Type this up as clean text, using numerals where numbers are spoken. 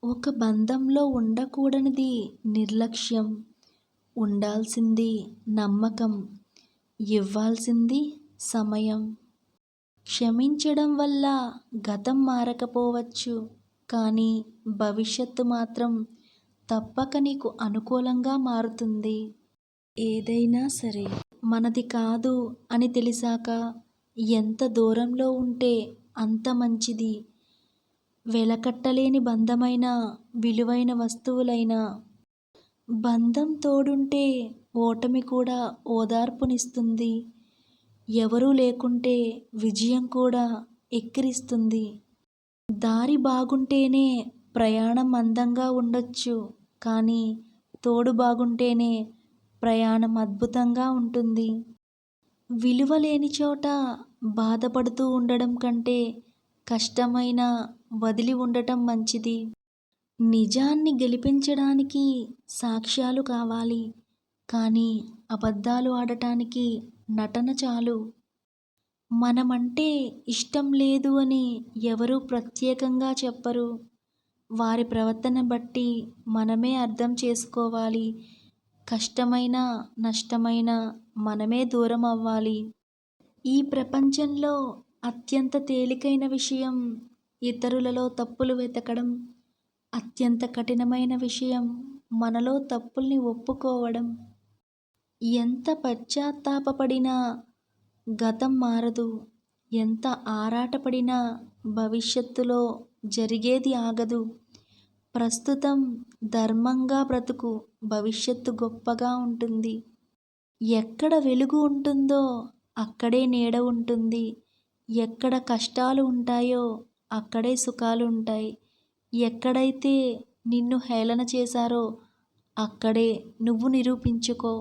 ఒక బంధంలో ఉండకూడనిది నిర్లక్ష్యం, ఉండాల్సింది నమ్మకం, ఇవ్వాల్సింది సమయం. క్షమించడం వల్ల గతం మారకపోవచ్చు, కానీ భవిష్యత్తు మాత్రం తప్పక నీకు అనుకూలంగా మారుతుంది. ఏదైనా సరే మనది కాదు అని తెలిసాక ఎంత దూరంలో ఉంటే అంత మంచిది. వెలకట్టలేని బంధమైన, విలువైన వస్తువులైన బంధం తోడుంటే ఓటమి కూడా ఓదార్పునిస్తుంది. ఎవరూ లేకుంటే విజయం కూడా ఎక్కిరిస్తుంది. దారి బాగుంటేనే ప్రయాణం అందంగా ఉండొచ్చు, కానీ తోడు బాగుంటేనే ప్రయాణం అద్భుతంగా ఉంటుంది. విలువ లేని చోట బాధపడుతూ ఉండడం కంటే కష్టమైన వదిలి ఉండటం మంచిది. నిజాన్ని గెలిపించడానికి సాక్ష్యాలు కావాలి, కానీ అబద్ధాలు ఆడటానికి నటన చాలు. మనమంటే ఇష్టం లేదు అని ఎవరూ ప్రత్యేకంగా చెప్పరు. వారి ప్రవర్తన బట్టి మనమే అర్థం చేసుకోవాలి. కష్టమైన, నష్టమైన మనమే దూరం అవ్వాలి. ఈ ప్రపంచంలో అత్యంత తేలికైన విషయం ఇతరులలో తప్పులు వెతకడం. అత్యంత కఠినమైన విషయం మనలో తప్పుల్ని ఒప్పుకోవడం. ఎంత పశ్చాత్తాపపడినా గతం మారదు. ఎంత ఆరాటపడినా భవిష్యత్తులో జరిగేది ఆగదు. ప్రస్తుతం ధర్మంగా బ్రతుకు, భవిష్యత్తు గొప్పగా ఉంటుంది. ఎక్కడ వెలుగు ఉంటుందో అక్కడే నీడ ఉంటుంది. ఎక్కడ కష్టాలు ఉంటాయో అక్కడే సుఖాలు ఉంటాయి. ఎక్కడైతే నిన్ను హేళన చేశారో అక్కడే నువ్వు నిరూపించుకో.